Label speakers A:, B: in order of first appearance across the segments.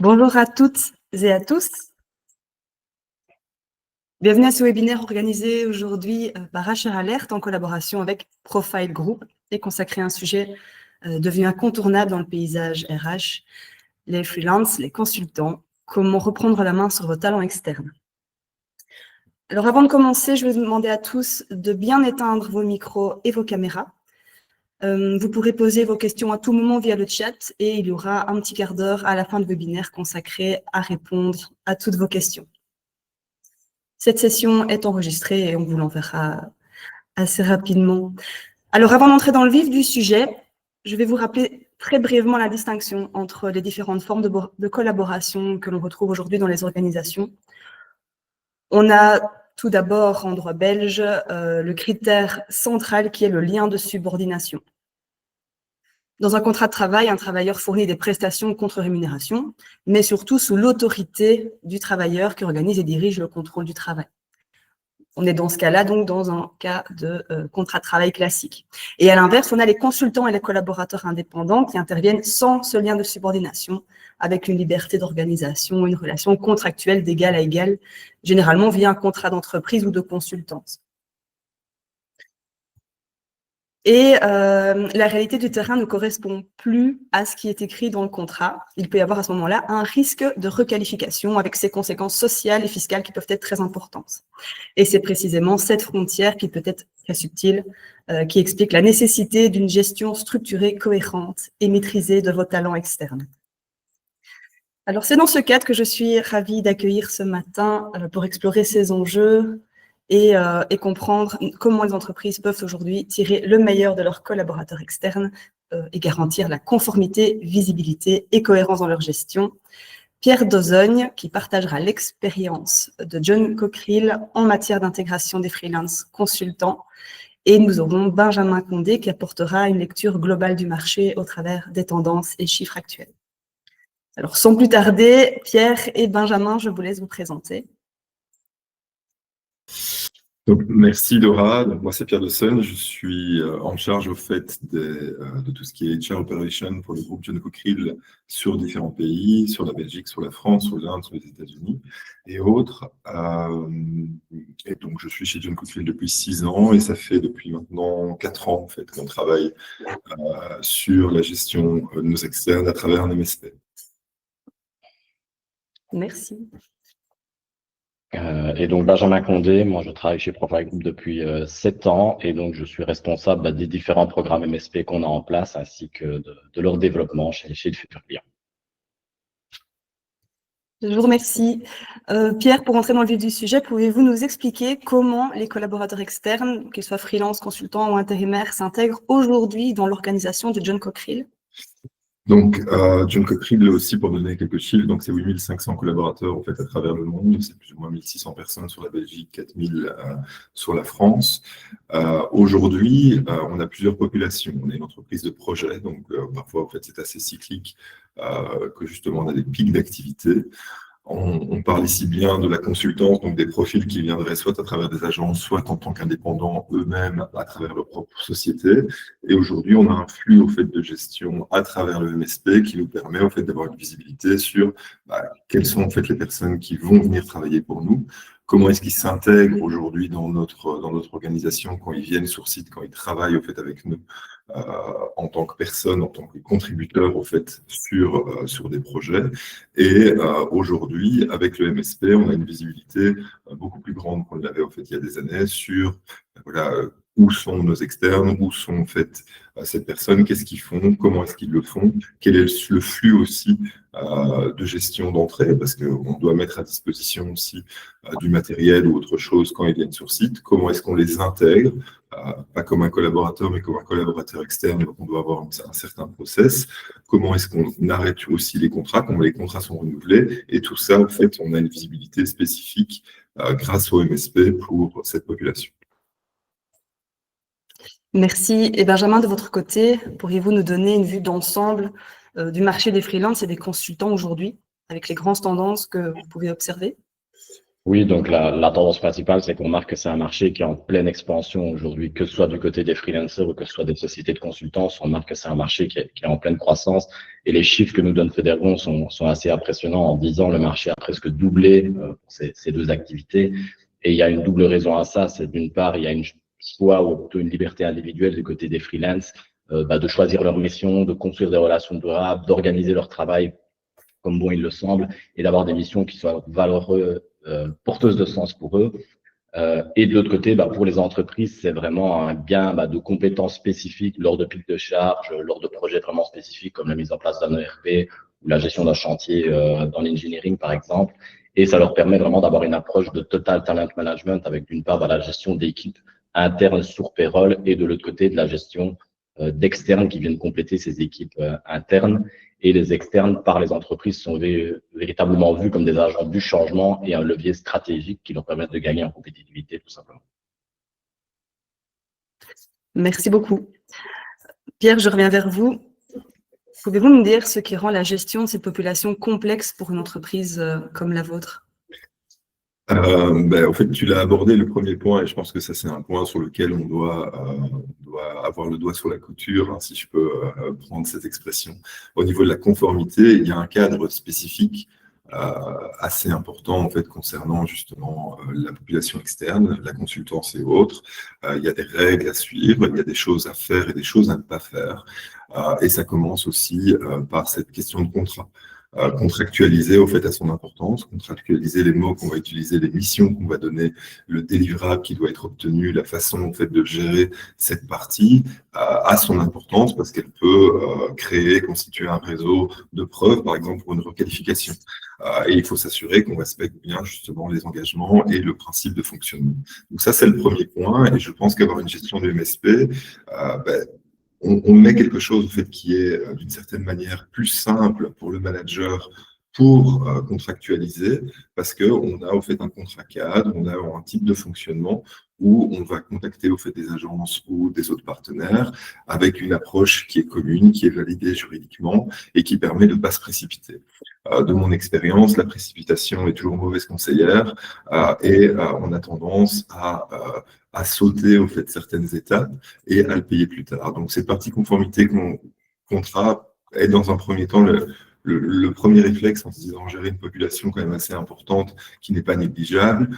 A: Bonjour à toutes et à tous. Bienvenue à ce webinaire organisé aujourd'hui par HR Alert en collaboration avec Profile Group et consacré à un sujet devenu incontournable dans le paysage RH, les freelances, les consultants, comment reprendre la main sur vos talents externes. Alors avant de commencer, je vais vous demander à tous de bien éteindre vos micros et vos caméras. Vous pourrez poser vos questions à tout moment via le chat et il y aura un petit quart d'heure à la fin du webinaire consacré à répondre à toutes vos questions. Cette session est enregistrée et on vous l'enverra assez rapidement. Alors, avant d'entrer dans le vif du sujet, je vais vous rappeler très brièvement la distinction entre les différentes formes de collaboration que l'on retrouve aujourd'hui dans les organisations. On a tout d'abord, en droit belge, le critère central qui est le lien de subordination. Dans un contrat de travail, un travailleur fournit des prestations contre rémunération, mais surtout sous l'autorité du travailleur qui organise et dirige le contrôle du travail. On est dans ce cas-là, donc, dans un cas de contrat de travail classique. Et à l'inverse, on a les consultants et les collaborateurs indépendants qui interviennent sans ce lien de subordination, avec une liberté d'organisation, une relation contractuelle d'égal à égal, généralement via un contrat d'entreprise ou de consultance. Et la réalité du terrain ne correspond plus à ce qui est écrit dans le contrat. Il peut y avoir à ce moment-là un risque de requalification avec ses conséquences sociales et fiscales qui peuvent être très importantes. Et c'est précisément cette frontière qui peut être très subtile, qui explique la nécessité d'une gestion structurée, cohérente et maîtrisée de vos talents externes. Alors c'est dans ce cadre que je suis ravie d'accueillir ce matin pour explorer ces enjeux, et comprendre comment les entreprises peuvent aujourd'hui tirer le meilleur de leurs collaborateurs externes et garantir la conformité, visibilité et cohérence dans leur gestion. Pierre Dozogne, qui partagera l'expérience de John Cockerill en matière d'intégration des freelance consultants. Et nous aurons Benjamin Condé, qui apportera une lecture globale du marché au travers des tendances et chiffres actuels. Alors, sans plus tarder, Pierre et Benjamin, je vous laisse vous présenter.
B: Donc, merci Dora. Donc, moi c'est Pierre Dozogne, je suis en charge au fait de tout ce qui est HR Operation pour le groupe John Cockerill sur différents pays, sur la Belgique, sur la France, sur l'Inde, sur les États-Unis et autres. Et donc je suis chez John Cockerill depuis 6 ans et ça fait depuis maintenant 4 ans en fait qu'on travaille sur la gestion de nos externes à travers un MSP.
A: Merci.
C: Et donc Benjamin Condé, moi je travaille chez Profile Group depuis 7 ans et donc je suis responsable des différents programmes MSP qu'on a en place ainsi que de leur développement chez les futurs clients.
A: Je vous remercie. Pierre, pour entrer dans le vif du sujet, pouvez-vous nous expliquer comment les collaborateurs externes, qu'ils soient freelance, consultants ou intérimaires, s'intègrent aujourd'hui dans l'organisation de John Cockerill?
B: Donc, John Cockerill, aussi pour donner quelques chiffres, donc c'est 8500 collaborateurs en fait à travers le monde, c'est plus ou moins 1600 personnes sur la Belgique, 4000 sur la France. Aujourd'hui, on a plusieurs populations. On est une entreprise de projet, donc parfois en fait c'est assez cyclique que justement on a des pics d'activité. On parle ici bien de la consultance, donc des profils qui viendraient soit à travers des agences, soit en tant qu'indépendants eux-mêmes à travers leur propre société. Et aujourd'hui, on a un flux au fait de gestion à travers le MSP qui nous permet en fait d'avoir une visibilité sur quelles sont en fait les personnes qui vont venir travailler pour nous. Comment est-ce qu'ils s'intègrent aujourd'hui dans notre organisation quand ils viennent sur site, quand ils travaillent au fait avec nous en tant que personne, en tant que contributeur au fait sur des projets. Et aujourd'hui, avec le MSP, on a une visibilité beaucoup plus grande qu'on l'avait au fait il y a des années sur où sont nos externes, où sont en fait ces personnes, qu'est-ce qu'ils font, comment est-ce qu'ils le font, quel est le flux aussi de gestion d'entrée, parce qu'on doit mettre à disposition aussi du matériel ou autre chose quand ils viennent sur site, comment est-ce qu'on les intègre, pas comme un collaborateur, mais comme un collaborateur externe, donc on doit avoir un certain process, comment est-ce qu'on arrête aussi les contrats, comment les contrats sont renouvelés, et tout ça, en fait, on a une visibilité spécifique grâce au MSP pour cette population.
A: Merci. Et Benjamin, de votre côté, pourriez-vous nous donner une vue d'ensemble du marché des freelances et des consultants aujourd'hui, avec les grandes tendances que vous pouvez observer?
C: Oui, donc la tendance principale, c'est qu'on remarque que c'est un marché qui est en pleine expansion aujourd'hui, que ce soit du côté des freelancers ou que ce soit des sociétés de consultance. On remarque que c'est un marché qui est en pleine croissance et les chiffres que nous donne Fédéron sont assez impressionnants. En 10 ans, le marché a presque doublé pour ces deux activités. Et il y a une double raison à ça. C'est d'une part, il y a une choix ou plutôt une liberté individuelle du côté des freelances, de choisir leur mission, de construire des relations durables, d'organiser leur travail comme bon il le semble, et d'avoir des missions qui soient valeureuses, porteuses de sens pour eux. Et de l'autre côté, pour les entreprises, c'est vraiment un gain de compétences spécifiques lors de pics de charge, lors de projets vraiment spécifiques comme la mise en place d'un ERP ou la gestion d'un chantier dans l'engineering, par exemple. Et ça leur permet vraiment d'avoir une approche de total talent management avec d'une part la gestion d'équipes internes sur payroll et de l'autre côté de la gestion d'externes qui viennent compléter ces équipes internes. Et les externes par les entreprises sont véritablement vus comme des agents du changement et un levier stratégique qui leur permettent de gagner en compétitivité, tout simplement.
A: Merci beaucoup. Pierre, je reviens vers vous. Pouvez-vous me dire ce qui rend la gestion de ces populations complexe pour une entreprise comme la vôtre?
B: En fait, tu l'as abordé le premier point et je pense que ça, c'est un point sur lequel on doit avoir le doigt sur la couture, hein, si je peux prendre cette expression. Au niveau de la conformité, il y a un cadre spécifique assez important en fait concernant justement la population externe, la consultance et autres. Il y a des règles à suivre, il y a des choses à faire et des choses à ne pas faire. Et ça commence aussi par cette question de contrat. Contractualiser au fait à son importance, contractualiser les mots qu'on va utiliser, les missions qu'on va donner, le délivrable qui doit être obtenu, la façon en fait de gérer cette partie a son importance parce qu'elle peut créer, constituer un réseau de preuves, par exemple pour une requalification. Et il faut s'assurer qu'on respecte bien justement les engagements et le principe de fonctionnement. Donc ça c'est le premier point et je pense qu'avoir une gestion de MSP, on met quelque chose en fait, qui est d'une certaine manière plus simple pour le manager pour contractualiser, parce qu'on a au fait un contrat cadre, on a un type de fonctionnement où on va contacter au fait des agences ou des autres partenaires avec une approche qui est commune, qui est validée juridiquement et qui permet de ne pas se précipiter. De mon expérience, la précipitation est toujours mauvaise conseillère et on a tendance à sauter au fait certaines étapes et à le payer plus tard. Donc cette partie conformité contrat est dans un premier temps le premier réflexe en se disant gérer une population quand même assez importante qui n'est pas négligeable.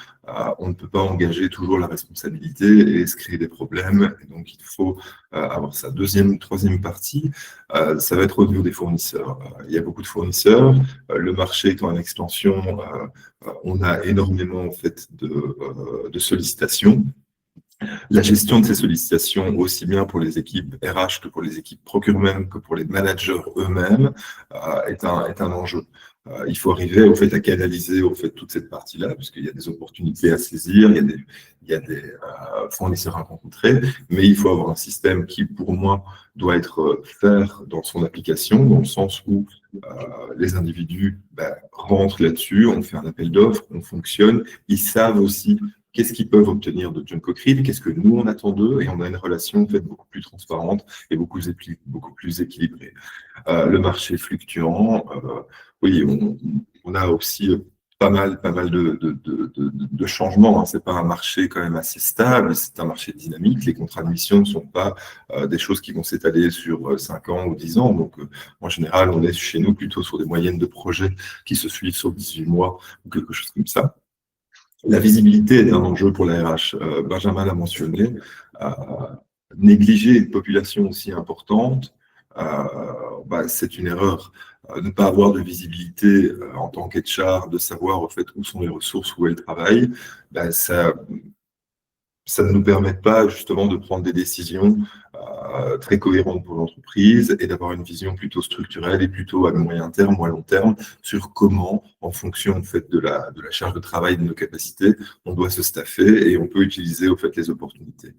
B: On ne peut pas engager toujours la responsabilité et se créer des problèmes. Et donc il faut avoir ça. Troisième partie, ça va être au niveau des fournisseurs. Il y a beaucoup de fournisseurs. Le marché étant en extension, on a énormément en fait de sollicitations. La gestion de ces sollicitations, aussi bien pour les équipes RH que pour les équipes procurement, que pour les managers eux-mêmes, est un enjeu. Il faut arriver au fait à canaliser au fait toute cette partie-là, puisqu'il y a des opportunités à saisir, il y a des fournisseurs à rencontrer, mais il faut avoir un système qui, pour moi, doit être faire dans son application, dans le sens où les individus rentrent là-dessus, on fait un appel d'offres, on fonctionne, ils savent aussi qu'est-ce qu'ils peuvent obtenir de John Cochrane, qu'est-ce que nous on attend d'eux, et on a une relation en fait beaucoup plus transparente et beaucoup plus équilibrée. Le marché fluctuant, oui, on a aussi pas mal de changements. Hein. C'est pas un marché quand même assez stable, c'est un marché dynamique. Les contrats de mission ne sont pas des choses qui vont s'étaler sur 5 ans ou 10 ans. Donc, en général, on est chez nous plutôt sur des moyennes de projets qui se suivent sur 18 mois ou quelque chose comme ça. La visibilité est un enjeu pour la RH. Benjamin l'a mentionné. Négliger une population aussi importante, c'est une erreur. Ne pas avoir de visibilité en tant qu'HR, de savoir en fait où sont les ressources, où elles travaillent, ça ne nous permet pas justement de prendre des décisions très cohérentes pour l'entreprise et d'avoir une vision plutôt structurelle et plutôt à moyen terme ou à long terme sur comment, en fonction en fait, de la charge de travail, de nos capacités, on doit se staffer et on peut utiliser au fait les opportunités.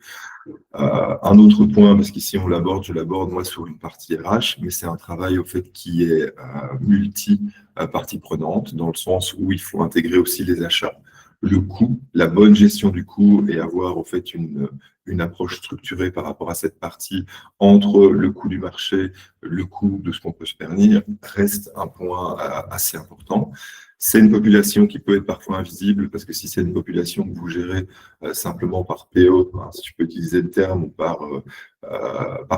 B: Un autre point, parce qu'ici je l'aborde moi sur une partie RH, mais c'est un travail au fait qui est multi-partie prenante, dans le sens où il faut intégrer aussi les achats. le coût, la bonne gestion du coût et avoir en fait une approche structurée par rapport à cette partie entre le coût du marché, le coût de ce qu'on peut se permettre, reste un point assez important. C'est une population qui peut être parfois invisible parce que si c'est une population que vous gérez simplement par PO, hein, si je peux utiliser le terme, ou par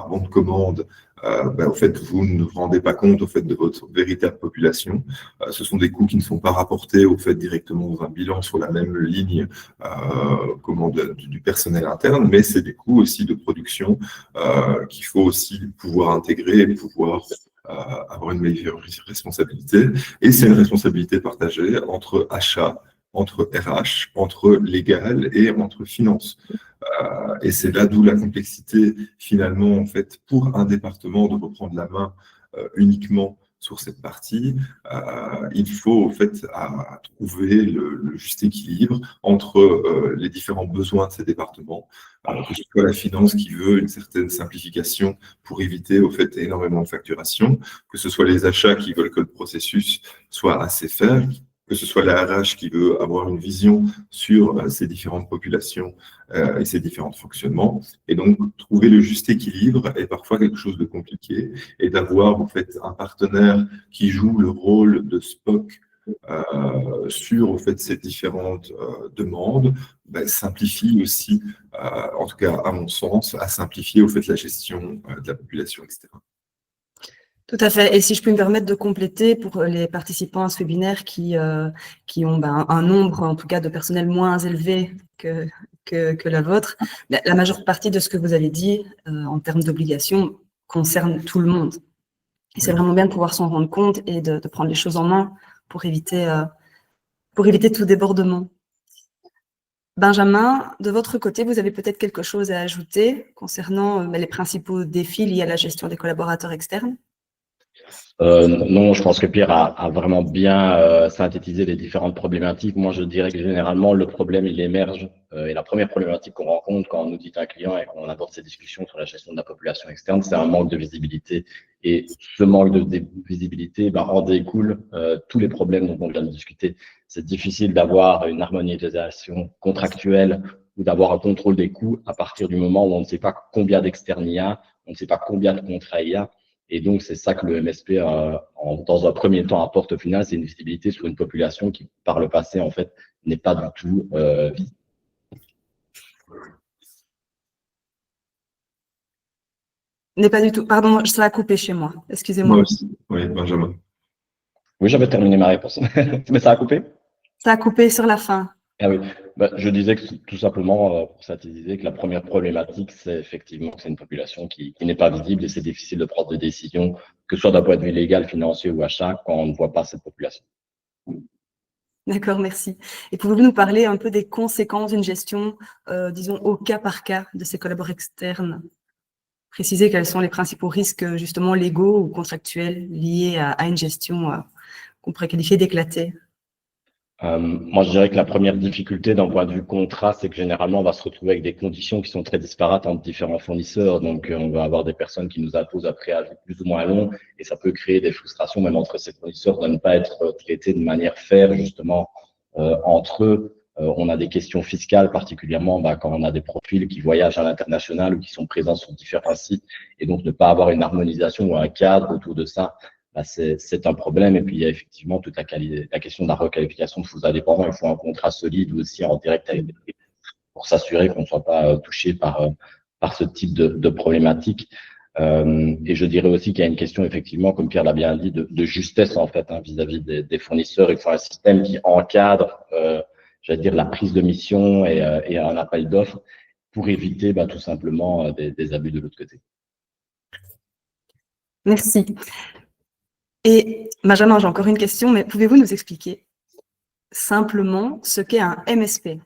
B: bon de commande, en fait, vous ne vous rendez pas compte au fait, de votre véritable population. Ce sont des coûts qui ne sont pas rapportés au fait directement dans un bilan sur la même ligne du personnel interne, mais c'est des coûts aussi de production qu'il faut aussi pouvoir intégrer et pouvoir avoir une meilleure responsabilité. Et c'est une responsabilité partagée entre achat, entre RH, entre légal et entre finance. Et c'est là d'où la complexité, finalement, en fait, pour un département de reprendre la main uniquement sur cette partie. Il faut, en fait, trouver le juste équilibre entre les différents besoins de ces départements, que ce soit la finance qui veut une certaine simplification pour éviter, au fait, énormément de facturation, que ce soit les achats qui veulent que le processus soit assez faible, que ce soit la RH qui veut avoir une vision sur ces différentes populations et ces différents fonctionnements. Et donc, trouver le juste équilibre est parfois quelque chose de compliqué. Et d'avoir en fait un partenaire qui joue le rôle de SPOC sur en fait, ces différentes demandes simplifie aussi, en tout cas à mon sens, à simplifier au fait, la gestion de la population, etc.
A: Tout à fait. Et si je peux me permettre de compléter pour les participants à ce webinaire qui ont un nombre, en tout cas, de personnel moins élevé que la vôtre, la majeure partie de ce que vous avez dit en termes d'obligations concerne tout le monde. Et c'est vraiment bien de pouvoir s'en rendre compte et de prendre les choses en main pour éviter tout débordement. Benjamin, de votre côté, vous avez peut-être quelque chose à ajouter concernant les principaux défis liés à la gestion des collaborateurs externes?
C: Non, je pense que Pierre a vraiment bien synthétisé les différentes problématiques. Moi, je dirais que généralement, le problème, il émerge. Et la première problématique qu'on rencontre quand on audite un client et qu'on aborde ces discussions sur la gestion de la population externe, c'est un manque de visibilité. Et ce manque de visibilité en découle tous les problèmes dont on vient de discuter. C'est difficile d'avoir une harmonisation contractuelle ou d'avoir un contrôle des coûts à partir du moment où on ne sait pas combien d'externes il y a, on ne sait pas combien de contrats il y a. Et donc, c'est ça que le MSP, dans un premier temps, apporte au final, c'est une visibilité sur une population qui, par le passé, en fait, n'est pas du tout visible.
A: N'est pas du tout. Pardon, ça a coupé chez moi. Excusez-moi.
B: Moi aussi. Oui, Benjamin.
C: Oui, j'avais terminé ma réponse. Mais ça a coupé?
A: Ça a coupé sur la fin.
C: Ah oui, je disais que tout simplement, pour synthétiser, que la première problématique, c'est effectivement que c'est une population qui n'est pas visible et c'est difficile de prendre des décisions, que ce soit d'un point de vue légal, financier ou achat, quand on ne voit pas cette population.
A: D'accord, merci. Et pouvez-vous nous parler un peu des conséquences d'une gestion, disons, au cas par cas de ces collaborateurs externes? Préciser quels sont les principaux risques, justement, légaux ou contractuels liés à une gestion qu'on pourrait qualifier d'éclatée?
C: Moi, je dirais que la première difficulté d'un point de vue contrat, c'est que généralement, on va se retrouver avec des conditions qui sont très disparates entre différents fournisseurs. Donc, on va avoir des personnes qui nous imposent un préavis plus ou moins long et ça peut créer des frustrations même entre ces fournisseurs de ne pas être traités de manière fair, justement, entre eux. On a des questions fiscales, particulièrement quand on a des profils qui voyagent à l'international ou qui sont présents sur différents sites. Et donc, ne pas avoir une harmonisation ou un cadre autour de ça, c'est un problème. Et puis, il y a effectivement toute la question de la requalification de faux indépendants. Il faut un contrat solide aussi en direct avec les prix pour s'assurer qu'on ne soit pas touché par ce type de problématique. Et je dirais aussi qu'il y a une question, effectivement, comme Pierre l'a bien dit, de justesse, en fait, vis-à-vis des fournisseurs. Il faut un système qui encadre, j'allais dire, la prise de mission et un appel d'offres pour éviter tout simplement des abus de l'autre côté.
A: Merci. Et Benjamin, j'ai encore une question, mais pouvez-vous nous expliquer simplement ce qu'est un MSP?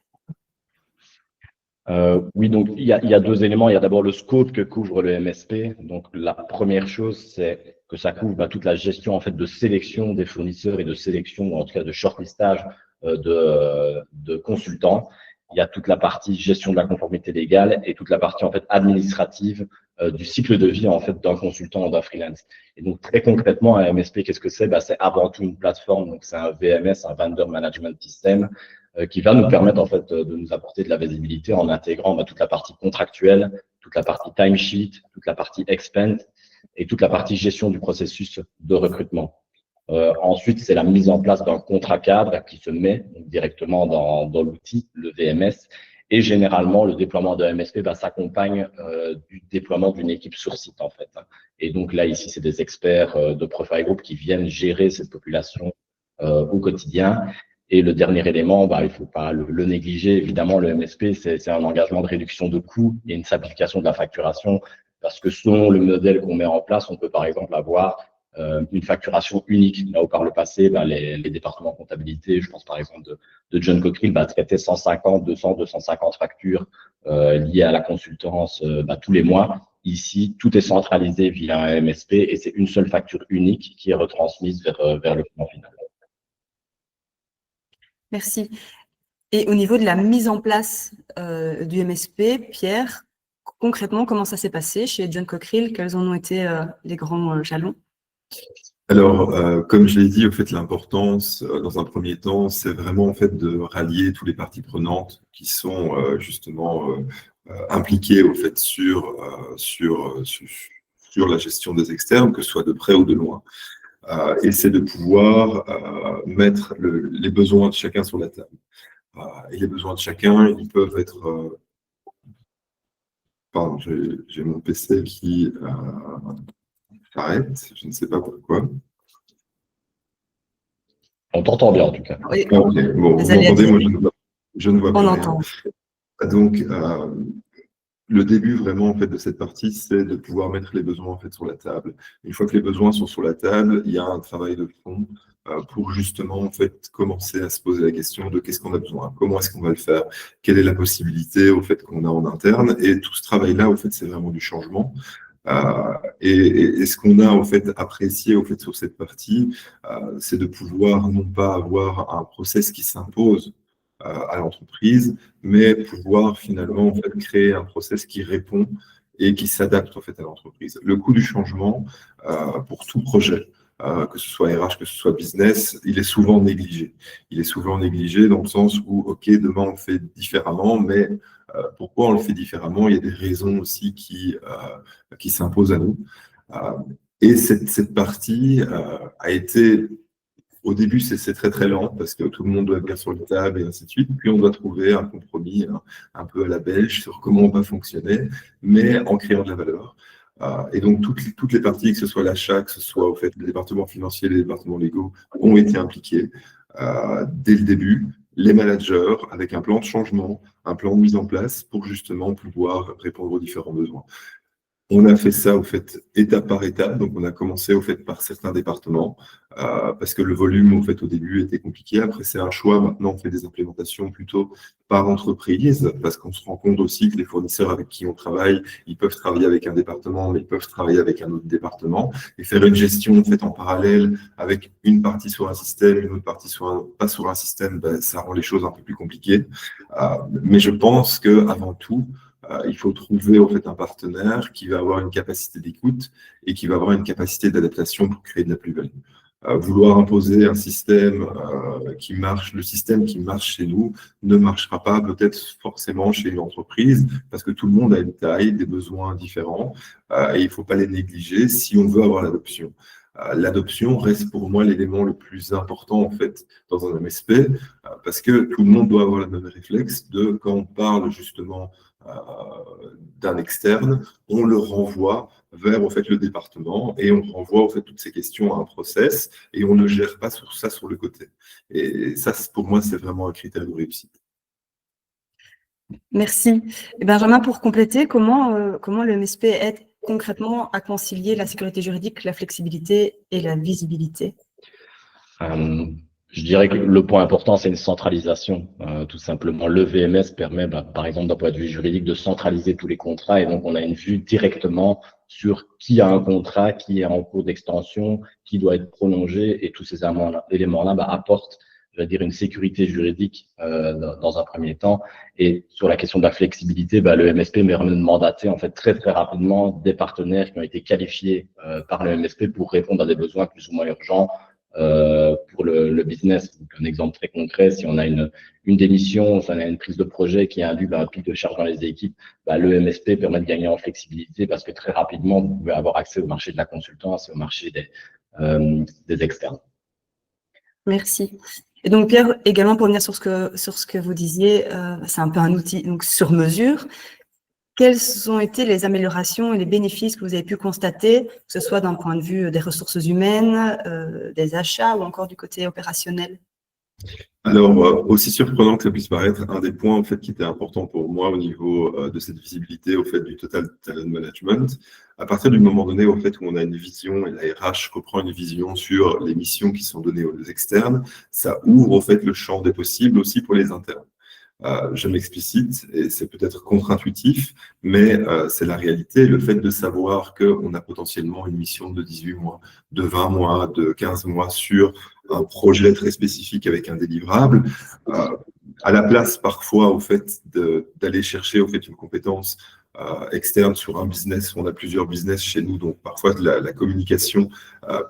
C: Oui, donc il y a deux éléments. Il y a d'abord le scope que couvre le MSP. Donc la première chose, c'est que ça couvre toute la gestion en fait de sélection des fournisseurs et de sélection, en tout cas de shortlistage de consultants. Il y a toute la partie gestion de la conformité légale et toute la partie en fait administrative du cycle de vie en fait d'un consultant ou d'un freelance. Et donc très concrètement, un MSP, qu'est-ce que c'est? C'est avant tout une plateforme. Donc c'est un VMS, un Vendor Management System, qui va nous permettre en fait de nous apporter de la visibilité en intégrant toute la partie contractuelle, toute la partie timesheet, toute la partie expense et toute la partie gestion du processus de recrutement. Ensuite, c'est la mise en place d'un contrat cadre qui se met directement dans l'outil, le VMS. Et généralement, le déploiement de MSP s'accompagne du déploiement d'une équipe sur site, en fait. Et donc là, ici, c'est des experts de Profile Group qui viennent gérer cette population au quotidien. Et le dernier élément, il ne faut pas le négliger. Évidemment, le MSP, c'est un engagement de réduction de coûts et une simplification de la facturation. Parce que selon le modèle qu'on met en place, on peut par exemple avoir une facturation unique. Là où par le passé, les départements comptabilité, je pense par exemple de John Cockerill, traitaient 150, 200, 250 factures liées à la consultance tous les mois. Ici, tout est centralisé via un MSP et c'est une seule facture unique qui est retransmise vers le client final.
A: Merci. Et au niveau de la mise en place du MSP, Pierre, concrètement, comment ça s'est passé chez John Cockerill? Quels en ont été les grands jalons?
B: Alors, comme je l'ai dit, au fait, l'importance, dans un premier temps, c'est vraiment en fait de rallier toutes les parties prenantes qui sont justement impliquées au fait sur la gestion des externes, que ce soit de près ou de loin. Et c'est de pouvoir mettre les besoins de chacun sur la table. Et les besoins de chacun, ils peuvent être... Pardon, j'ai mon PC qui s'arrête, je ne sais pas pourquoi.
C: On t'entend bien en tout cas.
A: Oui.
B: Okay. Bon, vous m'entendez, moi je ne vois pas.
A: On entend.
B: Donc, le début vraiment en fait de cette partie, c'est de pouvoir mettre les besoins en fait sur la table. Une fois que les besoins sont sur la table, il y a un travail de fond pour justement en fait commencer à se poser la question de qu'est-ce qu'on a besoin, comment est-ce qu'on va le faire, quelle est la possibilité au fait qu'on a en interne. Et tout ce travail-là, au fait, c'est vraiment du changement. Et ce qu'on a en fait apprécié au fait sur cette partie, c'est de pouvoir non pas avoir un process qui s'impose à l'entreprise, mais pouvoir finalement en fait créer un process qui répond et qui s'adapte en fait à l'entreprise. Le coût du changement pour tout projet, que ce soit RH, que ce soit business, il est souvent négligé. Il est souvent négligé dans le sens où, ok, demain on le fait différemment, mais pourquoi on le fait différemment? Il y a des raisons aussi qui s'imposent à nous. Et cette partie a été, au début, c'est très très lent parce que tout le monde doit venir sur le table et ainsi de suite. Puis on doit trouver un compromis un peu à la belge sur comment on va fonctionner, mais en créant de la valeur. Et donc toutes les parties, que ce soit l'achat, que ce soit au fait les départements financiers, les départements légaux, ont été impliqués dès le début. Les managers avec un plan de changement, un plan de mise en place pour justement pouvoir répondre aux différents besoins. On a fait ça au fait étape par étape, donc on a commencé au fait par certains départements parce que le volume au fait au début était compliqué. Après c'est un choix. Maintenant on fait des implémentations plutôt par entreprise parce qu'on se rend compte aussi que les fournisseurs avec qui on travaille, ils peuvent travailler avec un département, mais ils peuvent travailler avec un autre département et faire une gestion en fait en parallèle avec une partie sur un système, une autre partie pas sur un système, ça rend les choses un peu plus compliquées. Mais je pense que avant tout il faut trouver en fait un partenaire qui va avoir une capacité d'écoute et qui va avoir une capacité d'adaptation pour créer de la plus-value. Vouloir imposer un système qui marche, le système qui marche chez nous ne marchera pas peut-être forcément chez une entreprise parce que tout le monde a une taille, des besoins différents et il ne faut pas les négliger si on veut avoir l'adoption. L'adoption reste pour moi l'élément le plus important en fait dans un MSP parce que tout le monde doit avoir le même réflexe de quand on parle justement d'un externe, on le renvoie vers en fait le département et on renvoie en fait toutes ces questions à un process et on ne gère pas ça sur le côté. Et ça, pour moi, c'est vraiment un critère de réussite.
A: Merci. Et Benjamin, pour compléter, comment le MSP aide concrètement à concilier la sécurité juridique, la flexibilité et la visibilité?
C: Je dirais que le point important, c'est une centralisation. Tout simplement, le VMS permet, par exemple, d'un point de vue juridique, de centraliser tous les contrats. Et donc, on a une vue directement sur qui a un contrat, qui est en cours d'extension, qui doit être prolongé. Et tous ces éléments-là apportent, je vais dire, une sécurité juridique dans un premier temps. Et sur la question de la flexibilité, le MSP me permet de mandater en fait très très rapidement des partenaires qui ont été qualifiés par le MSP pour répondre à des besoins plus ou moins urgents pour le business. Donc, un exemple très concret, si on a une démission, si on a une prise de projet qui induit un pic de charge dans les équipes, le MSP permet de gagner en flexibilité parce que très rapidement, vous pouvez avoir accès au marché de la consultance et au marché des externes.
A: Merci. Et donc, Pierre, également pour revenir sur ce que vous disiez, c'est un peu un outil donc, sur mesure. Quelles ont été les améliorations et les bénéfices que vous avez pu constater, que ce soit d'un point de vue des ressources humaines, des achats ou encore du côté opérationnel?
B: Alors, aussi surprenant que ça puisse paraître, un des points en fait qui était important pour moi au niveau de cette visibilité au fait du Total Talent Management, à partir du moment donné au fait où on a une vision et la RH reprend une vision sur les missions qui sont données aux externes, ça ouvre au fait le champ des possibles aussi pour les internes. Je m'explicite, et c'est peut-être contre-intuitif, mais c'est la réalité. Le fait de savoir qu'on a potentiellement une mission de 18 mois, de 20 mois, de 15 mois sur un projet très spécifique avec un délivrable, à la place parfois au fait d'aller chercher au fait une compétence externe sur un business. On a plusieurs business chez nous, donc parfois la communication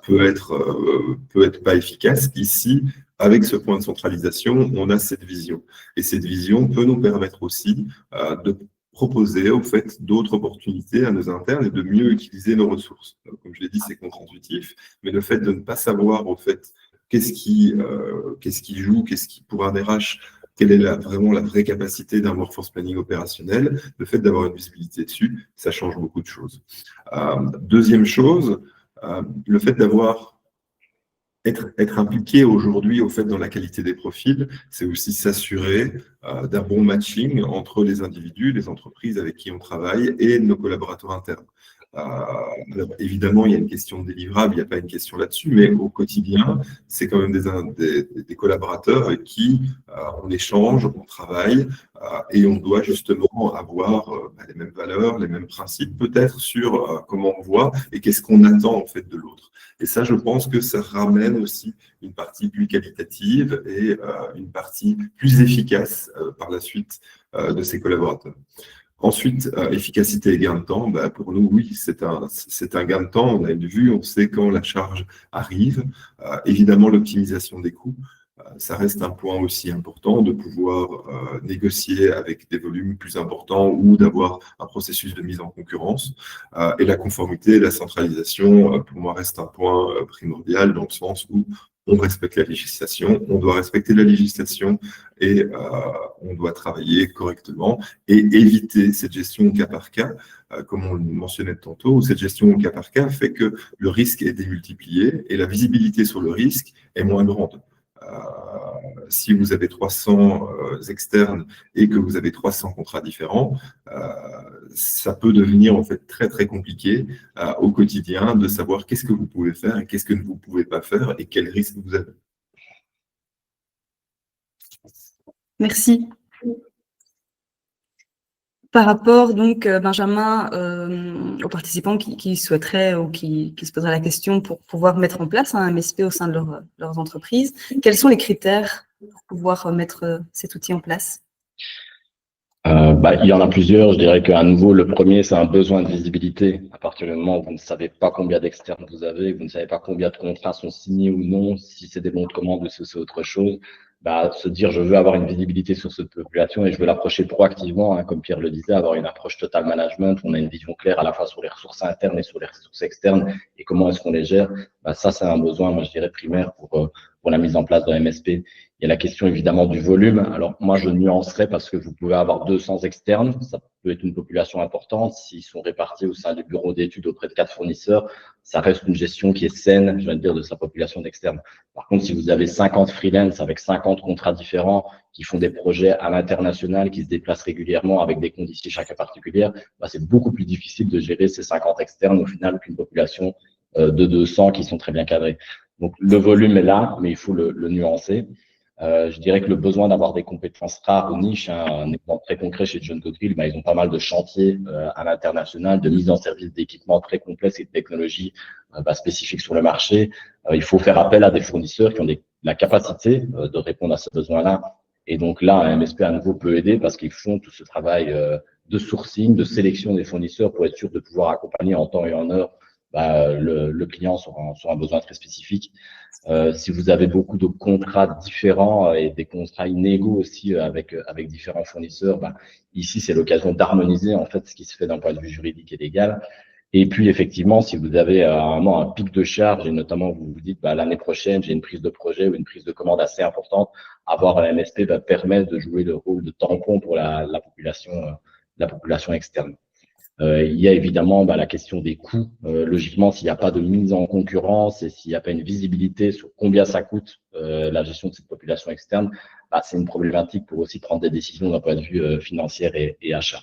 B: peut être pas efficace. Ici, avec ce point de centralisation, on a cette vision. Et cette vision peut nous permettre aussi de proposer au fait d'autres opportunités à nos internes et de mieux utiliser nos ressources. Comme je l'ai dit, c'est contre-intuitif, mais le fait de ne pas savoir au fait qu'est-ce qui joue, qu'est-ce qui pour un RH, quelle est vraiment la vraie capacité d'un workforce planning opérationnel, le fait d'avoir une visibilité dessus, ça change beaucoup de choses. Deuxième chose, le fait d'avoir être impliqué aujourd'hui au fait dans la qualité des profils, c'est aussi s'assurer d'un bon matching entre les individus, les entreprises avec qui on travaille et nos collaborateurs internes. Alors, évidemment, il y a une question de délivrable, il n'y a pas une question là-dessus, mais au quotidien, c'est quand même des collaborateurs avec qui on échange, on travaille et on doit justement avoir les mêmes valeurs, les mêmes principes peut-être sur comment on voit et qu'est-ce qu'on attend en fait de l'autre. Et ça, je pense que ça ramène aussi une partie plus qualitative et une partie plus efficace par la suite de ces collaborateurs. Ensuite, efficacité et gain de temps, pour nous, oui, c'est un gain de temps. On a une vue, on sait quand la charge arrive. Évidemment, l'optimisation des coûts, ça reste un point aussi important de pouvoir négocier avec des volumes plus importants ou d'avoir un processus de mise en concurrence. Et la conformité et la centralisation, pour moi, reste un point primordial dans le sens où on respecte la législation, on doit respecter la législation et on doit travailler correctement et éviter cette gestion au cas par cas, comme on le mentionnait tantôt, où cette gestion au cas par cas fait que le risque est démultiplié et la visibilité sur le risque est moins grande. Si vous avez 300 externes et que vous avez 300 contrats différents, ça peut devenir en fait très très compliqué au quotidien de savoir qu'est-ce que vous pouvez faire et qu'est-ce que vous ne pouvez pas faire et quels risques vous avez.
A: Merci. Par rapport, donc, Benjamin, aux participants qui souhaiteraient ou qui se poseraient la question pour pouvoir mettre en place un MSP au sein de leurs entreprises, quels sont les critères pour pouvoir mettre cet outil en place?
C: Il y en a plusieurs. Je dirais qu'à nouveau, le premier, c'est un besoin de visibilité. À partir du moment où vous ne savez pas combien d'externes vous avez, vous ne savez pas combien de contrats sont signés ou non, si c'est des bons de commande ou si c'est autre chose, se dire je veux avoir une visibilité sur cette population et je veux l'approcher proactivement, comme Pierre le disait, avoir une approche total management. On a une vision claire à la fois sur les ressources internes et sur les ressources externes et comment est-ce qu'on les gère. Ça, c'est un besoin, moi, je dirais, primaire pour la mise en place d'un MSP. Il y a la question évidemment du volume. Alors moi, je nuancerais parce que vous pouvez avoir 200 externes, ça peut être une population importante. S'ils sont répartis au sein du bureau d'études auprès de 4 fournisseurs, ça reste une gestion qui est saine, je viens de dire, de sa population d'externes. Par contre, si vous avez 50 freelance avec 50 contrats différents qui font des projets à l'international, qui se déplacent régulièrement avec des conditions chacun particulières, c'est beaucoup plus difficile de gérer ces 50 externes au final qu'une population de 200 qui sont très bien cadrés. Donc le volume est là, mais il faut le nuancer. Je dirais que le besoin d'avoir des compétences rares ou niches, un exemple très concret chez John Cockerill, ils ont pas mal de chantiers à l'international, de mise en service d'équipements très complexes et de technologies spécifiques sur le marché. Il faut faire appel à des fournisseurs qui ont la capacité de répondre à ce besoin-là. Et donc là, un MSP à nouveau peut aider parce qu'ils font tout ce travail de sourcing, de sélection des fournisseurs pour être sûr de pouvoir accompagner en temps et en heure le client sur un besoin très spécifique. Si vous avez beaucoup de contrats différents et des contrats inégaux aussi avec différents fournisseurs, ici, c'est l'occasion d'harmoniser en fait ce qui se fait d'un point de vue juridique et légal. Et puis, effectivement, si vous avez à un moment un pic de charge, et notamment vous vous dites, l'année prochaine, j'ai une prise de projet ou une prise de commande assez importante, avoir un MSP permet de jouer le rôle de tampon pour la population externe. Il y a évidemment la question des coûts. Logiquement, s'il n'y a pas de mise en concurrence et s'il n'y a pas une visibilité sur combien ça coûte la gestion de cette population externe, c'est une problématique pour aussi prendre des décisions d'un point de vue financier et achat.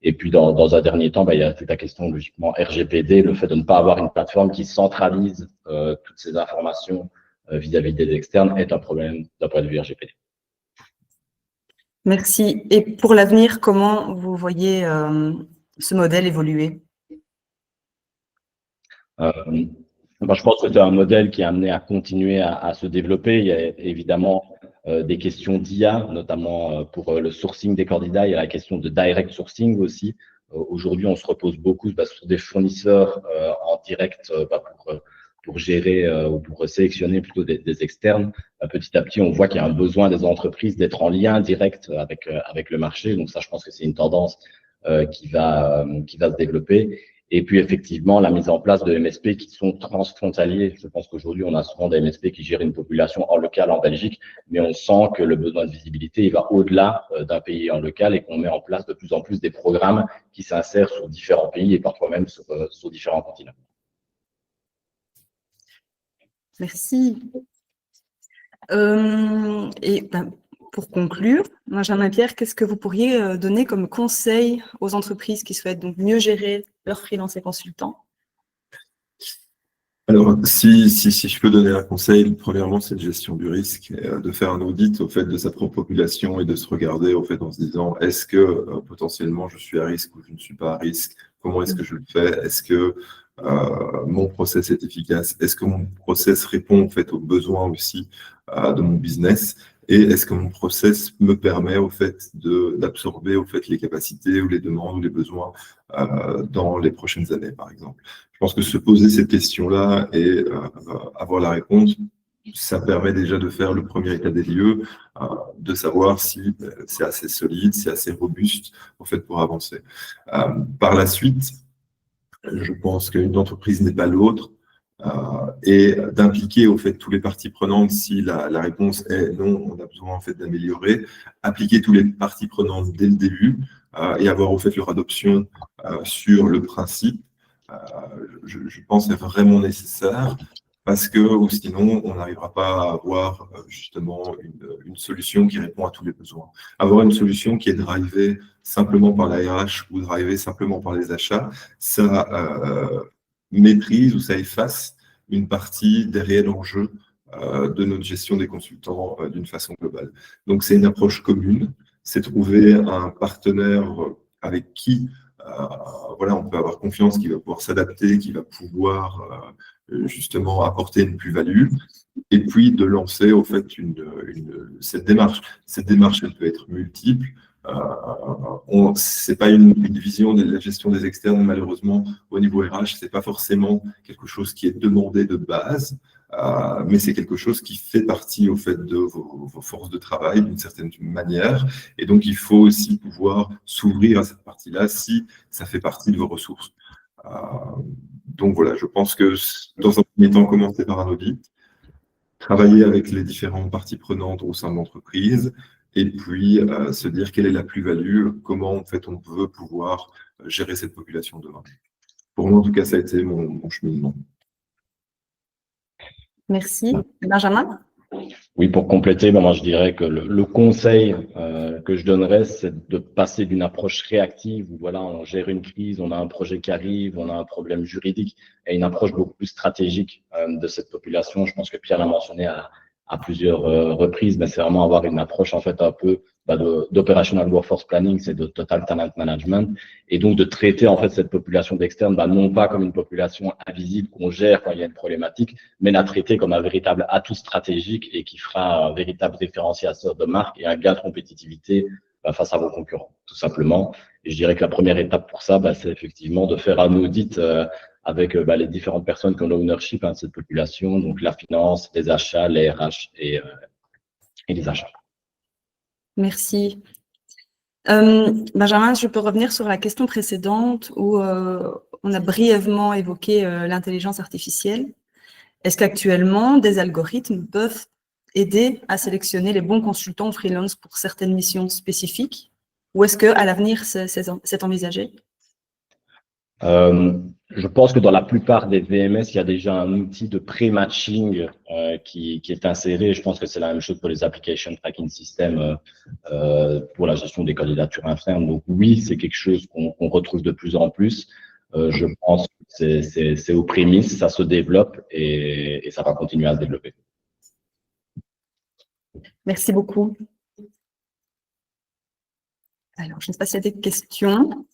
C: Et puis, dans un dernier temps, il y a toute la question, logiquement, RGPD, le fait de ne pas avoir une plateforme qui centralise toutes ces informations vis-à-vis des externes est un problème d'un point de vue RGPD.
A: Merci. Et pour l'avenir, comment vous voyez ce modèle évoluer?
C: Je pense que c'est un modèle qui est amené à continuer à se développer. Il y a évidemment des questions d'IA, notamment pour le sourcing des candidats. Il y a la question de direct sourcing aussi. Aujourd'hui, on se repose beaucoup sur des fournisseurs en direct pour gérer ou pour sélectionner plutôt des externes. Petit à petit, on voit qu'il y a un besoin des entreprises d'être en lien direct avec le marché. Donc ça, je pense que c'est une tendance qui va se développer. Et puis, effectivement, la mise en place de MSP qui sont transfrontaliers. Je pense qu'aujourd'hui, on a souvent des MSP qui gèrent une population en local en Belgique, mais on sent que le besoin de visibilité, il va au-delà d'un pays en local et qu'on met en place de plus en plus des programmes qui s'insèrent sur différents pays et parfois même sur différents continents.
A: Merci. Pour conclure, Benjamin Pierre, qu'est-ce que vous pourriez donner comme conseil aux entreprises qui souhaitent donc mieux gérer leurs freelances et consultants?
B: Alors, si je peux donner un conseil, premièrement, c'est de gestion du risque, de faire un audit au fait de sa propre population et de se regarder au fait en se disant est-ce que potentiellement je suis à risque ou je ne suis pas à risque? Comment est-ce que je le fais? Est-ce que mon process est efficace? Est-ce que mon process répond en fait aux besoins aussi de mon business? Et est-ce que mon process me permet au fait d'absorber au fait les capacités ou les demandes ou les besoins dans les prochaines années, par exemple? Je pense que se poser cette question-là et avoir la réponse, ça permet déjà de faire le premier état des lieux, de savoir si c'est assez solide, c'est assez robuste en fait pour avancer. Par la suite, je pense qu'une entreprise n'est pas l'autre. Et d'impliquer au fait tous les parties prenantes si la réponse est non, on a besoin en fait d'améliorer, appliquer tous les parties prenantes dès le début et avoir au fait leur adoption sur le principe, je pense est vraiment nécessaire parce que ou sinon on n'arrivera pas à avoir justement une solution qui répond à tous les besoins. Avoir une solution qui est drivée simplement par la RH ou drivée simplement par les achats, ça méprise ou ça efface une partie des réels enjeux de notre gestion des consultants d'une façon globale. Donc, c'est une approche commune, c'est trouver un partenaire avec qui on peut avoir confiance, qui va pouvoir s'adapter, qui va pouvoir justement apporter une plus-value, et puis de lancer au fait cette démarche. Cette démarche, elle peut être multiple. C'est pas une vision de la gestion des externes, malheureusement, au niveau RH, c'est pas forcément quelque chose qui est demandé de base, mais c'est quelque chose qui fait partie au fait de vos forces de travail d'une certaine manière, et donc il faut aussi pouvoir s'ouvrir à cette partie-là si ça fait partie de vos ressources. Donc voilà, je pense que dans un premier temps, commencer par un audit, travailler avec les différentes parties prenantes au sein de l'entreprise, et puis se dire quelle est la plus-value, comment en fait on peut pouvoir gérer cette population demain. Pour moi, en tout cas, ça a été mon cheminement.
A: Merci. Benjamin?
C: Oui, pour compléter, moi je dirais que le conseil que je donnerais, c'est de passer d'une approche réactive où voilà, on gère une crise, on a un projet qui arrive, on a un problème juridique, à une approche beaucoup plus stratégique de cette population. Je pense que Pierre l'a mentionné à plusieurs reprises, mais c'est vraiment avoir une approche en fait un peu d'operational workforce planning, c'est de total talent management, et donc de traiter en fait cette population d'externes, non pas comme une population invisible qu'on gère quand il y a une problématique, mais la traiter comme un véritable atout stratégique et qui fera un véritable différenciateur de marque et un gain de compétitivité face à vos concurrents, tout simplement. Et je dirais que la première étape pour ça, c'est effectivement de faire un audit avec les différentes personnes qui ont l'ownership de cette population, donc la finance, les achats, les RH et les achats.
A: Merci. Benjamin, je peux revenir sur la question précédente où on a brièvement évoqué l'intelligence artificielle. Est-ce qu'actuellement, des algorithmes peuvent aider à sélectionner les bons consultants freelance pour certaines missions spécifiques? Ou est-ce qu'à l'avenir, c'est envisagé?
C: Je pense que dans la plupart des VMS, il y a déjà un outil de pré-matching qui est inséré. Je pense que c'est la même chose pour les application tracking systems pour la gestion des candidatures internes. Donc oui, c'est quelque chose qu'on retrouve de plus en plus. Je pense que c'est aux prémices, ça se développe et ça va continuer à se développer.
A: Merci beaucoup. Alors, je ne sais pas s'il y a des questions.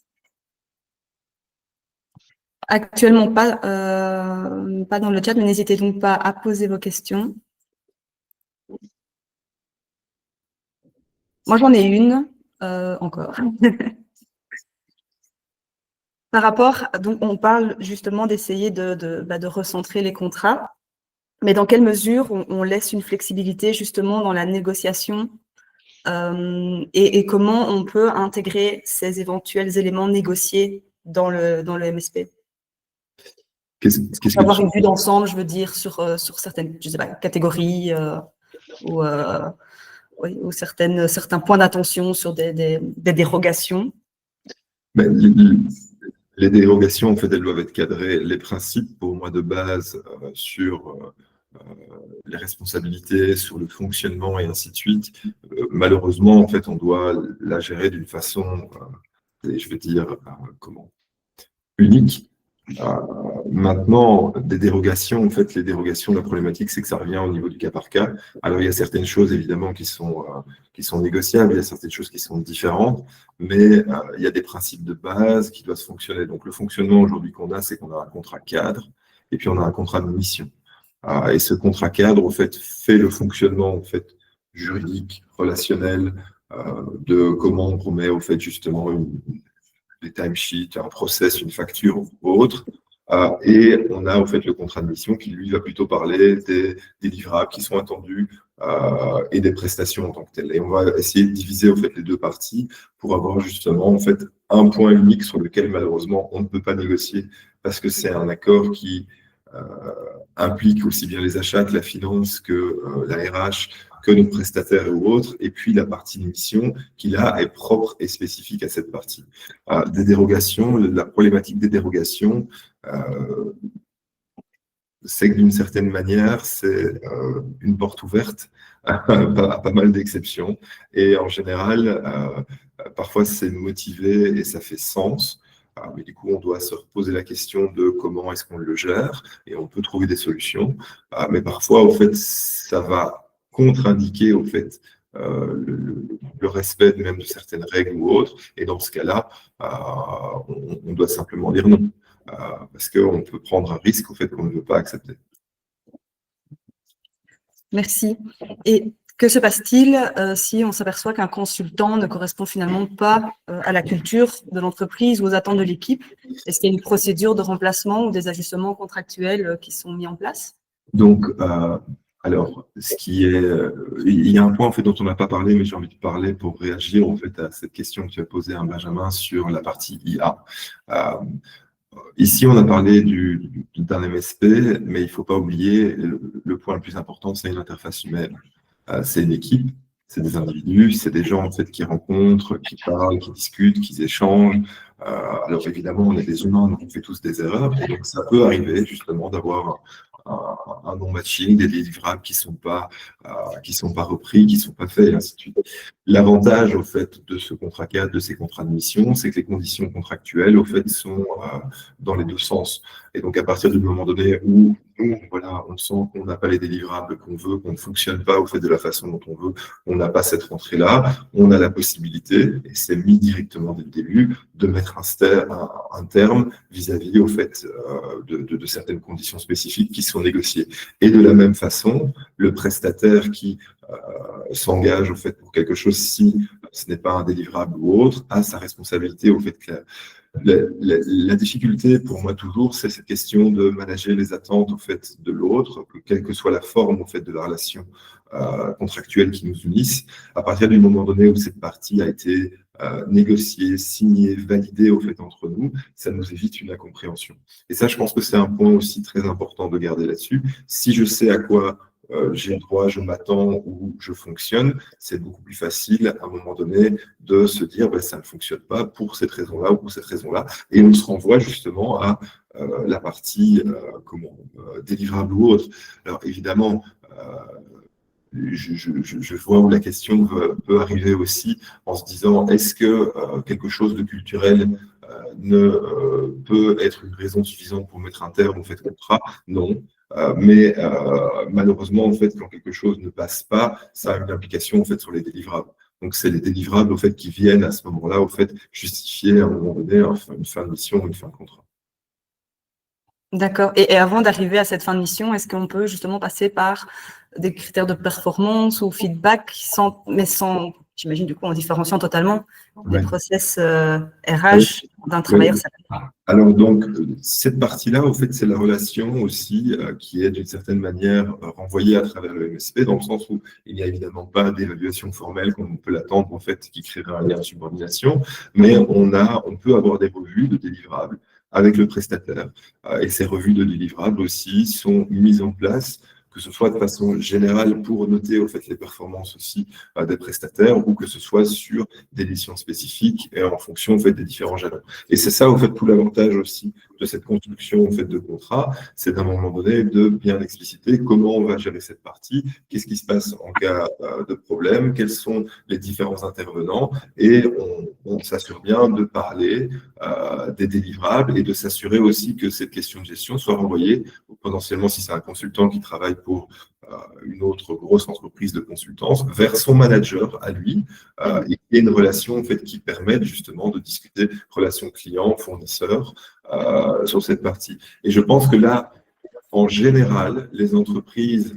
A: Actuellement, pas dans le chat, mais n'hésitez donc pas à poser vos questions. Moi, j'en ai une encore. Par rapport, donc, on parle justement d'essayer de recentrer les contrats, mais dans quelle mesure on laisse une flexibilité justement dans la négociation et comment on peut intégrer ces éventuels éléments négociés dans le MSP? Avoir une vue d'ensemble, je veux dire, sur certaines, je sais pas, catégories ou certains points d'attention sur des dérogations.
B: Les dérogations, en fait, elles doivent être cadrées. Les principes, pour moi, de base, sur les responsabilités, sur le fonctionnement et ainsi de suite, malheureusement, en fait, on doit la gérer d'une façon, je vais dire, unique. Maintenant, des dérogations, en fait, les dérogations, la problématique, c'est que ça revient au niveau du cas par cas. Alors, il y a certaines choses, évidemment, qui sont négociables, il y a certaines choses qui sont différentes, mais il y a des principes de base qui doivent fonctionner. Donc, le fonctionnement aujourd'hui qu'on a, c'est qu'on a un contrat cadre et puis on a un contrat de mission. Et ce contrat cadre, en fait, fait le fonctionnement, en fait, juridique, relationnel, de comment on promet, au fait, justement, des timesheets, un process, une facture ou autre. Et on a en fait le contrat de mission qui, lui, va plutôt parler des livrables qui sont attendus et des prestations en tant que telles. Et on va essayer de diviser en fait les deux parties pour avoir justement en fait un point unique sur lequel malheureusement on ne peut pas négocier parce que c'est un accord qui implique aussi bien les achats que la finance, que la RH, que nos prestataires ou autres, et puis la partie de mission qui là est propre et spécifique à cette partie. Des dérogations, la problématique des dérogations, c'est que d'une certaine manière, c'est une porte ouverte à pas mal d'exceptions. Et en général, parfois c'est motivé et ça fait sens. Mais du coup, on doit se reposer la question de comment est-ce qu'on le gère et on peut trouver des solutions. Mais parfois, au fait, ça va contre-indiquer au fait le respect même de certaines règles ou autres. Et dans ce cas-là, on doit simplement dire non. Parce qu'on peut prendre un risque au fait qu'on ne veut pas accepter.
A: Merci. Et que se passe-t-il si on s'aperçoit qu'un consultant ne correspond finalement pas à la culture de l'entreprise ou aux attentes de l'équipe? Est-ce qu'il y a une procédure de remplacement ou des ajustements contractuels qui sont mis en place?
B: Donc, alors, il y a un point en fait dont on n'a pas parlé, mais j'ai envie de parler pour réagir en fait à cette question que tu as posée à Benjamin sur la partie IA. Ici, on a parlé d'un MSP, mais il ne faut pas oublier, le point le plus important, c'est une interface humaine. C'est une équipe, c'est des individus, c'est des gens en fait, qui rencontrent, qui parlent, qui discutent, qui échangent. Alors évidemment, on est des humains, donc on fait tous des erreurs, et donc ça peut arriver justement d'avoir un non-matching, des livrables qui sont pas repris, qui ne sont pas faits, et ainsi de suite. L'avantage, au fait, de ce contrat cadre, de ces contrats de mission, c'est que les conditions contractuelles, au fait, sont dans les deux sens. Et donc, à partir du moment donné où nous, voilà, on sent qu'on n'a pas les délivrables qu'on veut, qu'on ne fonctionne pas, au fait, de la façon dont on veut, on n'a pas cette rentrée-là, on a la possibilité, et c'est mis directement dès le début, de mettre un terme vis-à-vis, au fait, de certaines conditions spécifiques qui sont négociées. Et de la même façon, le prestataire qui s'engage au fait pour quelque chose si ce n'est pas un délivrable ou autre, a sa responsabilité au fait que La difficulté pour moi toujours, c'est cette question de manager les attentes en fait de l'autre, quelle que soit la forme en fait de la relation contractuelle qui nous unisse. À partir du moment donné où cette partie a été négociée, signée, validée au fait entre nous, ça nous évite une incompréhension. Et ça, je pense que c'est un point aussi très important de garder là-dessus. Si je sais à quoi j'ai le droit, je m'attends ou je fonctionne, c'est beaucoup plus facile à un moment donné de se dire ça ne fonctionne pas pour cette raison-là ou pour cette raison-là. Et on se renvoie justement à la partie délivrable ou autre. Alors évidemment, je vois où la question peut arriver aussi en se disant est-ce que quelque chose de culturel ne peut être une raison suffisante pour mettre un terme au fait de contrat? Non. Mais malheureusement, en fait, quand quelque chose ne passe pas, ça a une implication en fait sur les délivrables. Donc, c'est les délivrables au fait qui viennent à ce moment-là, au fait, justifier à un moment donné une fin de mission ou une fin de contrat.
A: D'accord. Et avant d'arriver à cette fin de mission, est-ce qu'on peut justement passer par des critères de performance ou feedback sans, j'imagine du coup, en différenciant totalement les process RH d'un travailleur salarié?
B: Alors donc, cette partie-là, au fait, c'est la relation aussi qui est d'une certaine manière renvoyée à travers le MSP, dans le sens où il n'y a évidemment pas d'évaluation formelle comme on peut l'attendre, en fait, qui créerait un lien de subordination, mais on peut avoir des revues de délivrables avec le prestataire. Et ces revues de délivrables aussi sont mises en place, que ce soit de façon générale pour noter au fait les performances aussi des prestataires, ou que ce soit sur des missions spécifiques et en fonction en fait des différents jalons. Et c'est ça au fait tout l'avantage aussi de cette construction en fait de contrat, c'est d'un moment donné de bien expliciter comment on va gérer cette partie, qu'est-ce qui se passe en cas de problème, quels sont les différents intervenants, et on s'assure bien de parler des délivrables et de s'assurer aussi que cette question de gestion soit renvoyée, potentiellement si c'est un consultant qui travaille pour une autre grosse entreprise de consultance, vers son manager à lui, et il y a une relation en fait, qui permet justement de discuter relation client-fournisseur sur cette partie. Et je pense que là, en général, les entreprises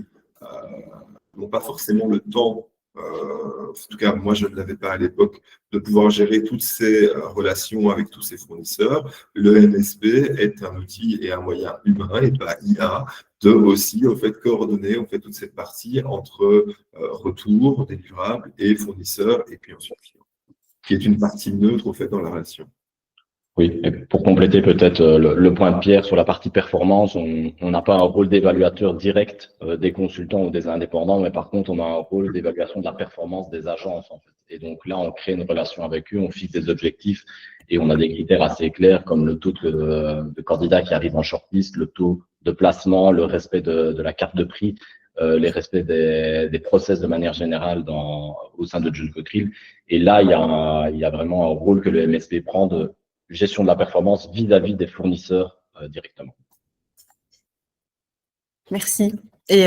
B: n'ont pas forcément le temps, en tout cas moi je ne l'avais pas à l'époque, de pouvoir gérer toutes ces relations avec tous ces fournisseurs. Le MSP est un outil et un moyen humain et pas IA de aussi au fait, coordonner en fait, toute cette partie entre retour, délivrable et fournisseur et puis ensuite client, qui est une partie neutre au fait, dans la relation.
C: Oui, et pour compléter peut-être le point de Pierre sur la partie performance, on n'a pas un rôle d'évaluateur direct des consultants ou des indépendants, mais par contre, on a un rôle d'évaluation de la performance des agences, en fait. Et donc là, on crée une relation avec eux, on fixe des objectifs et on a des critères assez clairs comme le taux de candidats qui arrivent en shortlist, le taux de placement, le respect de la carte de prix, les respects des process de manière générale au sein de John Cottrell. Et là, il y a vraiment un rôle que le MSP prend de gestion de la performance vis-à-vis des fournisseurs directement.
A: Merci. Et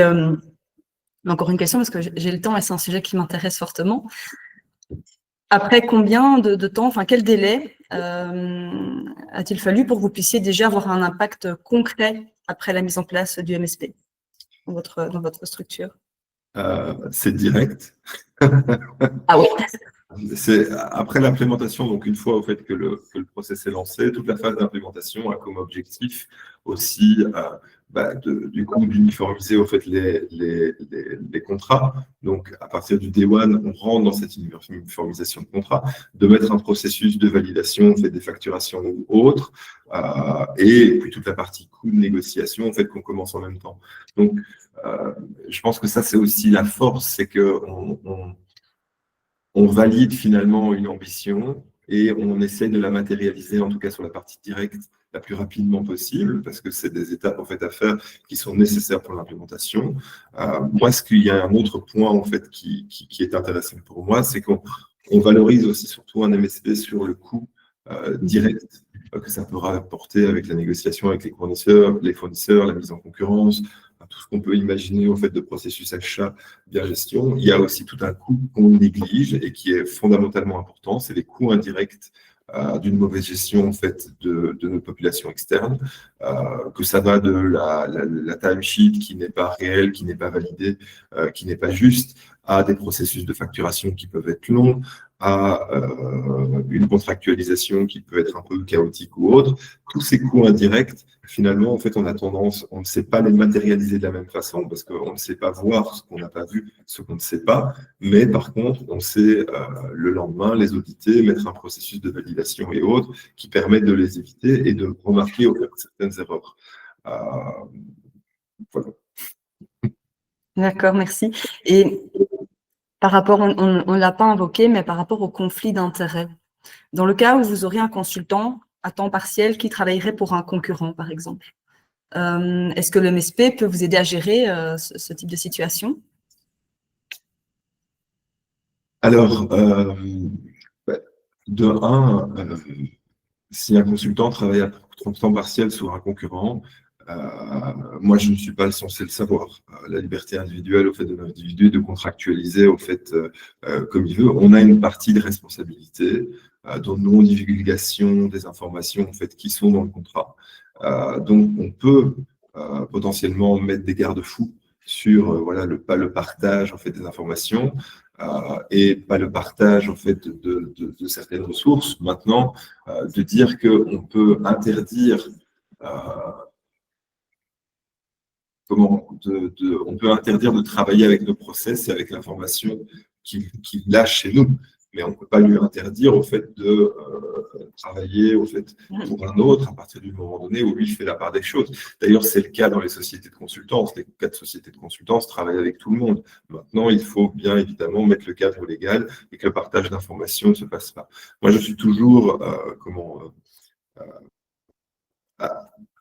A: encore une question, parce que j'ai le temps et c'est un sujet qui m'intéresse fortement. Après combien de temps, enfin quel délai a-t-il fallu pour que vous puissiez déjà avoir un impact concret après la mise en place du MSP dans votre structure?
B: C'est direct.
A: Ah oui.
B: C'est après l'implémentation, donc une fois au fait que le process est lancé, toute la phase d'implémentation a comme objectif aussi du coup d'uniformiser au fait les contrats. Donc à partir du day one, on rentre dans cette uniformisation de contrat, de mettre un processus de validation, fait des facturations ou autres, et puis toute la partie coût de négociation en fait qu'on commence en même temps. Donc je pense que ça c'est aussi la force, c'est que on valide finalement une ambition et on essaie de la matérialiser, en tout cas sur la partie directe, la plus rapidement possible, parce que c'est des étapes en fait à faire qui sont nécessaires pour l'implémentation. Moi, est-ce qu'il y a un autre point en fait qui est intéressant pour moi, c'est qu'on valorise aussi surtout un MSP sur le coût direct que ça peut rapporter avec la négociation avec les fournisseurs, la mise en concurrence, tout ce qu'on peut imaginer en fait de processus achat bien gestion. Il y a aussi tout un coût qu'on néglige et qui est fondamentalement important, c'est les coûts indirects d'une mauvaise gestion en fait de nos populations externes, que ça va de la timesheet qui n'est pas réelle, qui n'est pas validée, qui n'est pas juste, à des processus de facturation qui peuvent être longs, à une contractualisation qui peut être un peu chaotique ou autre. Tous ces coûts indirects, finalement, en fait, on a tendance, on ne sait pas les matérialiser de la même façon parce qu'on ne sait pas voir ce qu'on n'a pas vu, ce qu'on ne sait pas. Mais par contre, on sait le lendemain les auditer, mettre un processus de validation et autres qui permettent de les éviter et de remarquer au fait certaines erreurs. Voilà.
A: D'accord, merci. Et par rapport, on ne l'a pas invoqué, mais par rapport au conflit d'intérêts, dans le cas où vous aurez un consultant à temps partiel qui travaillerait pour un concurrent, par exemple, est-ce que le MSP peut vous aider à gérer ce type de situation?
B: Alors, de un, si un consultant travaille à temps partiel sur un concurrent, moi, je ne suis pas censé le savoir. La liberté individuelle au fait de l'individu de contractualiser au fait comme il veut. On a une partie de responsabilité de non-divulgation des informations en fait, qui sont dans le contrat. Donc, on peut potentiellement mettre des garde-fous sur voilà, pas le partage en fait, des informations et pas le partage en fait, de certaines ressources. Maintenant, de dire qu'on peut interdire on peut interdire de travailler avec nos process et avec l'information qu'il lâche chez nous, mais on ne peut pas lui interdire au fait de travailler au fait pour un autre à partir du moment donné où lui fait la part des choses. D'ailleurs, c'est le cas dans les sociétés de consultance. Les 4 sociétés de consultance travaillent avec tout le monde. Maintenant, il faut bien évidemment mettre le cadre légal et que le partage d'informations ne se passe pas. Moi, je suis toujours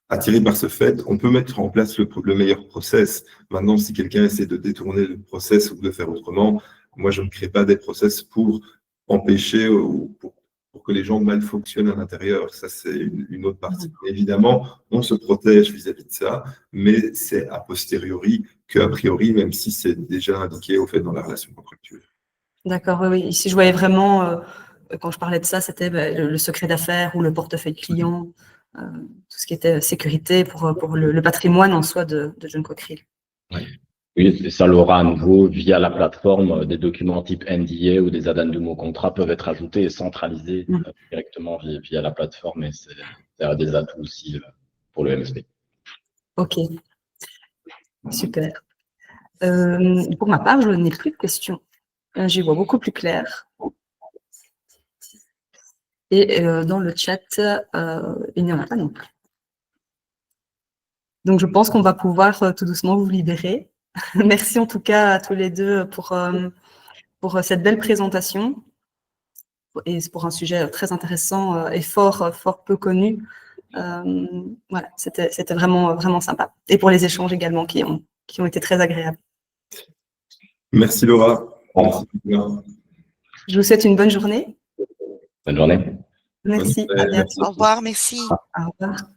B: attiré par ce fait, on peut mettre en place le meilleur process. Maintenant, si quelqu'un essaie de détourner le process ou de le faire autrement, moi, je ne crée pas des process pour empêcher ou pour que les gens mal fonctionnent à l'intérieur. Ça, c'est une autre partie. Évidemment, on se protège vis-à-vis de ça, mais c'est a posteriori qu'a priori, même si c'est déjà indiqué au fait dans la relation contractuelle.
A: D'accord, oui, oui. Ici, je voyais vraiment, quand je parlais de ça, c'était le secret d'affaires ou le portefeuille client. Tout ce qui était sécurité pour le patrimoine en soi de John Cockerill.
C: Oui, et ça l'aura à nouveau via la plateforme. Des documents type NDA ou des addendums au contrat peuvent être ajoutés et centralisés directement via la plateforme, et c'est des atouts aussi pour le MSP. Ok,
A: super. Pour ma part, je n'ai plus de questions. J'y vois beaucoup plus clair. Et dans le chat, il n'y en a pas non plus. Donc, je pense qu'on va pouvoir tout doucement vous libérer. Merci en tout cas à tous les deux pour cette belle présentation. Et c'est pour un sujet très intéressant et fort peu connu. Voilà, c'était vraiment sympa. Et pour les échanges également qui ont été très agréables.
B: Merci Laura. Merci.
A: Je vous souhaite une bonne journée.
C: Bonne journée.
A: Merci. À bientôt.
D: Au revoir, merci.
A: Au revoir.